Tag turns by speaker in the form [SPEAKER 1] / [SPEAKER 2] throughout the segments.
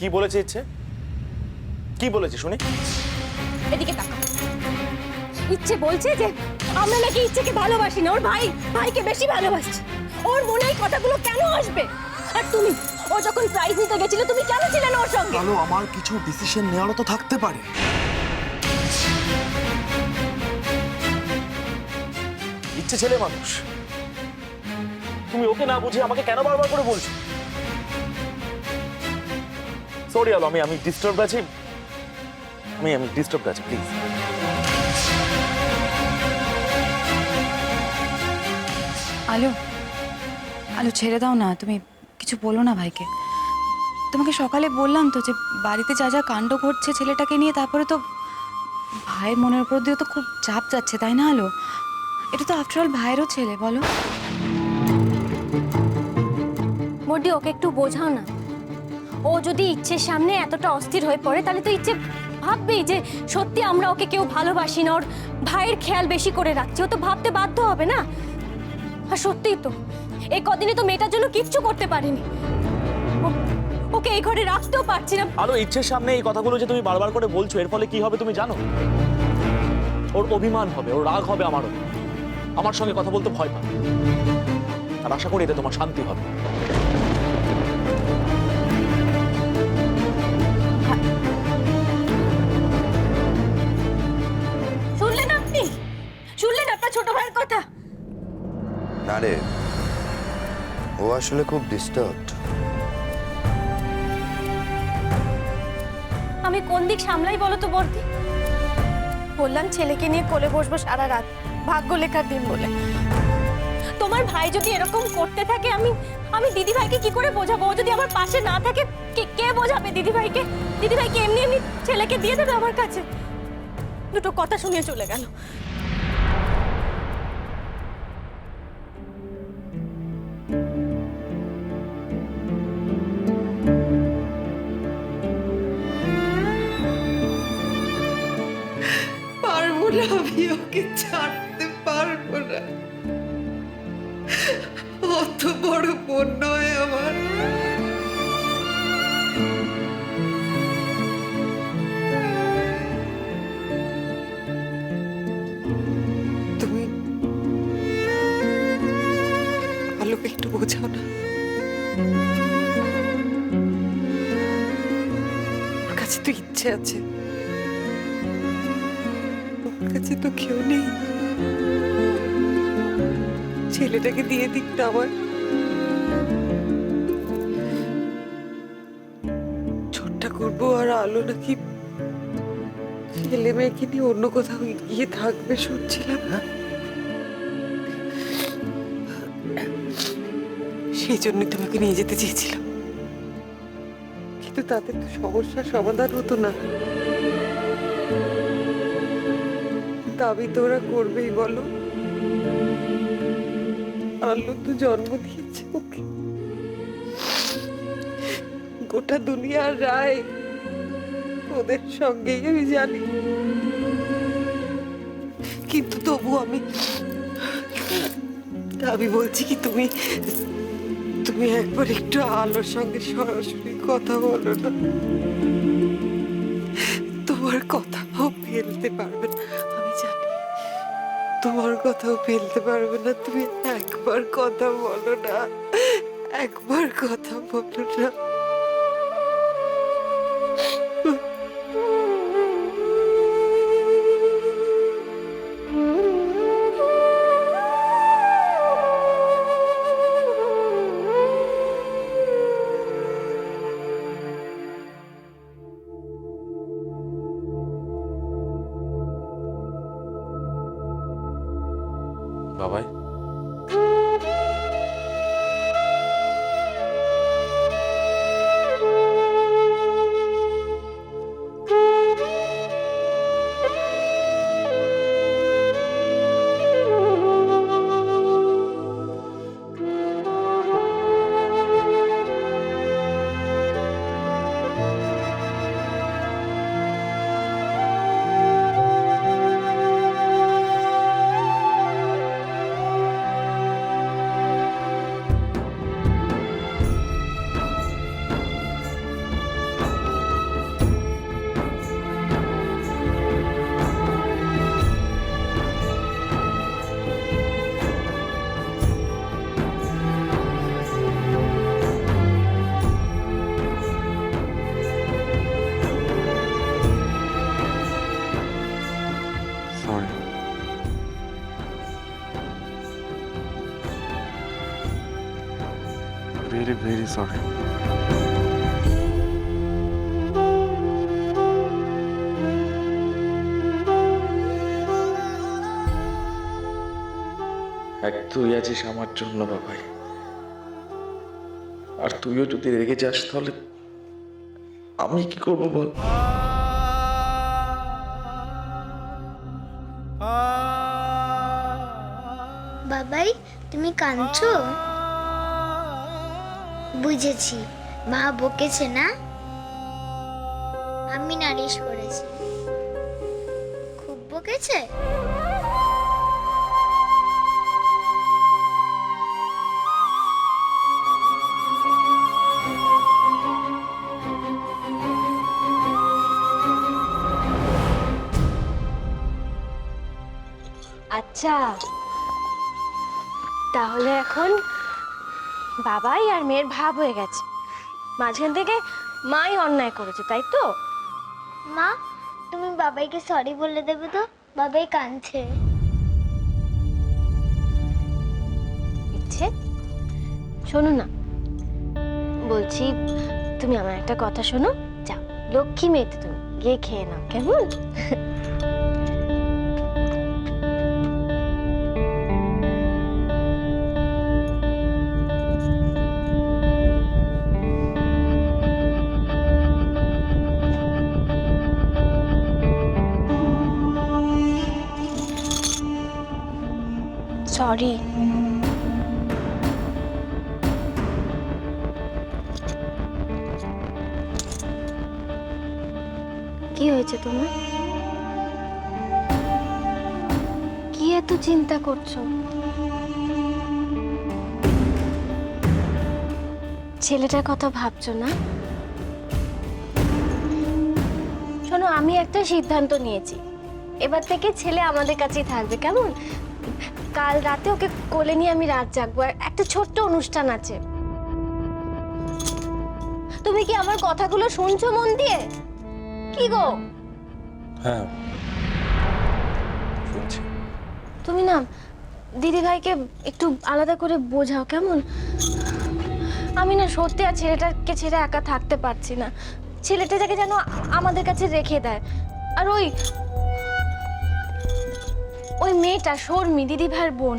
[SPEAKER 1] কি বলেছে ইচ্ছে? কি বলেছে শুনি?
[SPEAKER 2] এদিকে তাকা। ইচ্ছে বলছে যে আমরা নাকি ইচ্ছেকে ভালোবাসি না, ওর ভাইকে বেশি ভালোবাসছি। ওর মনে এই কথাগুলো কেন আসবে? আর তুমি, ও যখন প্রাইজ নিতে গেছিল তুমি কেন ছিলে না ওর সঙ্গে?
[SPEAKER 3] আলো, আমার কিছু ডিসিশন নেওয়ারও তো থাকতে পারে।
[SPEAKER 1] ইচ্ছে ছেলে মানুষ, তুমি ওকে না বুঝে আমাকে কেন বারবার করে বলছো? সরি আলো, আমি ডিস্টার্ব আছি, আমি ডিস্টার্ব আছি, প্লিজ।
[SPEAKER 4] আলো, আলো ছেড়ে দাও না, তুমি কিছু বলো না ভাইকে। তোমাকে সকালে বললাম তো যে বাড়িতে যা যা কাণ্ড ঘটছে ছেলেটাকে নিয়ে, তারপরে তো ভাইয়ের মনের উপর দিয়ে তো খুব চাপ যাচ্ছে, তাই না আলো? এটা তো আফটার অল ভাইয়েরও ছেলে, বলো।
[SPEAKER 2] মোটি ওকে একটু বোঝাও না। ও যদি ইচ্ছের সামনে এতটা অস্থির হয়ে পড়ে তাহলে তো ইচ্ছে ভাববেই যে সত্যি আমরা ওকে কেউ ভালোবাসি না, ওর ভাইয়ের খেয়াল বেশি করে রাখছি। ও তো ভাবতে বাধ্য হবে না। আর সত্যিই তো এই কদিনে তো মেয়েটার জন্য কিচ্ছু করতে পারিনি। ওকে এই ঘরে রাখতেও পারছি না।
[SPEAKER 1] আলো, ইচ্ছের সামনে এই কথাগুলো যে তুমি বারবার করে বলছো, এর ফলে কি হবে তুমি জানো? ওর অভিমান হবে, ওর রাগ হবে আমারও। আমার সঙ্গে কথা বলতে ভয় পাবে। আর আশা করি এতে তোমার শান্তি হবে।
[SPEAKER 2] শুনলেন আপনি? শুনলেন আপনার ছোট ভাইয়ের কথা?
[SPEAKER 5] না রে, ও আসলে খুব ডিস্টার্বড।
[SPEAKER 2] আমি কোন দিক সামলাই বলো তো বর্দি? বললাম ছেলেকে নিয়ে কোলে বসবো সারা রাত, ভাগ্য লেখার দিন বলে। তোমার ভাই যদি এরকম করতে থাকে আমি দিদি ভাইকে কি করে বোঝাবো? ও যদি আমার পাশে না থাকে কে বোঝাবে দিদি ভাইকে? দিদি ভাইকে এমনি এমনি ছেলেকে দিয়ে দেবে আমার কাছে? দুটো কথা শুনিয়ে চলে গেল।
[SPEAKER 6] পারবো না, আমি ওকে ছাড়তে পারবো না। অত বড় বোন নয় আমার। তুমি আলোকে একটু বোঝাও না। ওর কাছে তো ইচ্ছে আছে, ওর কাছে তো কেউ নেই। ছেলেটাকে দিয়ে দিক না আমার। ছোটটা করবো আর আলো নাকি ছেলে মেয়েকে নিয়ে অন্য কোথাও গিয়ে থাকবে শুনছিলাম। সেই জন্যই তোমাকে নিয়ে যেতে চেয়েছিলাম, কিন্তু তাতে তো সমস্যার সমাধান হতো না। দাবি তো ওরা করবেই, বলো। আলো তো জন্ম দিয়েছে ওকে। গোটা দুনিয়ার রায় ওদের সঙ্গেই, আমি জানি। কিন্তু তবু আমি বলছি কি, তুমি একবার একটু আলোর সঙ্গে সরাসরি কথা বলো না। তোমার কথাও ফেলতে পারবে না, আমি জানি। তোমার কথাও ফেলতে পারবে না। তুমি একবার কথা বলো না, একবার কথা বলো না।
[SPEAKER 1] বাবাই,
[SPEAKER 3] সরি।
[SPEAKER 7] এক তুই আছিস আমার জন্য বাবাই, আর তুইও যদি রেগে যাস তাহলে আমি কি করবো বল?
[SPEAKER 8] বাবাই, তুমি কাঁদছো? বুঝেছি, মা বকেছে না? আমি নালিশ করেছি। খুব বকেছে?
[SPEAKER 2] আচ্ছা, তাহলে এখন বাবাই আর মেয়ের ভাব হয়ে গেছে। মাঝখান থেকে মাই অন্যায় করেছে, তাই তো?
[SPEAKER 8] মা, তুমি বাবাইকে সরি বলে দেবে তো? বাবাই কাঁদছে।
[SPEAKER 2] ইচ্ছে, শোনো না, বলছি তুমি আমার একটা কথা শোনো। যাও, লক্ষ্মী মেয়েতে তুমি গিয়ে খেয়ে নাও, কেমন? সরি। কি হয়েছে তোমার? কি এত চিন্তা করছো? ছেলেটার কথা ভাবছো না? শোনো, আমি একটা সিদ্ধান্ত নিয়েছি, এবার থেকে ছেলে আমাদের কাছেই থাকবে, কেমন? কাল রাতে ওকে কোলে নিয়ে আমি রাত জাগবো, আর একটা ছোট্ট অনুষ্ঠান আছে। তুমি কি আমার কথাগুলো শুনছো মন দিয়ে? কি গো?
[SPEAKER 7] হ্যাঁ, শুনছি।
[SPEAKER 2] তুমি না দিদি ভাইকে একটু আলাদা করে বোঝাও, কেমন? আমি না সত্যি আর ছেলেটাকে ছেড়ে একা থাকতে পারছি না। ছেলেটাকে যেন আমাদের কাছে রেখে দেয়। আর ওই মেয়েটা শর্মি, দিদি ভাইয়ের বোন,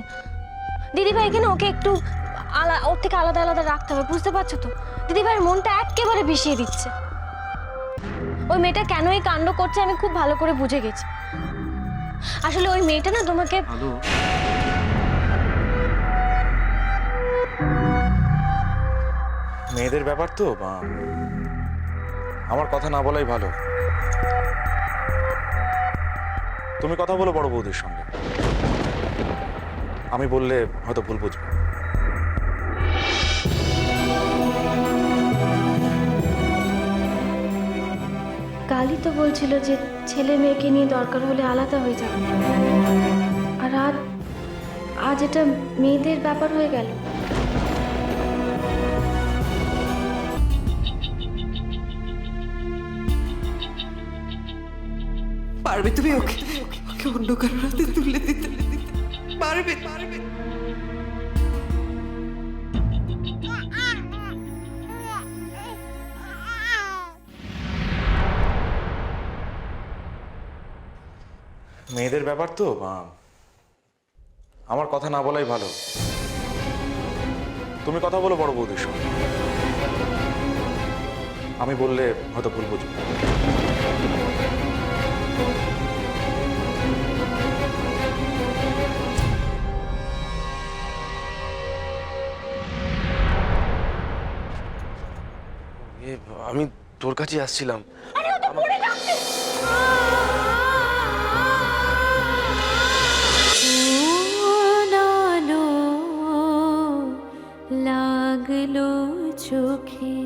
[SPEAKER 2] দিদি ভাইকে না ওকে একটু ওর থেকে আলাদা আলাদা রাখতে হবে, বুঝতে পারছো তো? দিদি ভাইয়ের মনটা একেবারে বিষিয়ে দিচ্ছে। ওই মেয়েটা কেন এই কাণ্ড করছে আমি খুব ভালো করে বুঝে গেছি। আসলে ওই মেয়েটা না তোমাকে
[SPEAKER 7] মেয়েদের ব্যাপার তো, আমার কথা না বলাই ভালো। তুমি কথা বলো বড় বৌদির সঙ্গে, আমি বললে হয়তো ভুল বুঝবে।
[SPEAKER 2] কালই তো বলছিল যে ছেলে মেয়েকে নিয়ে দরকার হলে আলাদা হয়ে যাবে, আর আজ এটা মেয়েদের ব্যাপার হয়ে গেল।
[SPEAKER 6] পারবে তুমি ওকে ওকে অন্য কারোর হাতে তুলে দিতে? পারবে?
[SPEAKER 7] মেয়েদের ব্যাপার তো, আমার কথা না বলাই ভালো। তুমি কথা বলো বড় বৌদির সঙ্গে, আমি বললে হয়তো ভুল বুঝবে।
[SPEAKER 3] আমি তোর কাছে আসছিলাম।
[SPEAKER 2] লাগলো চোখে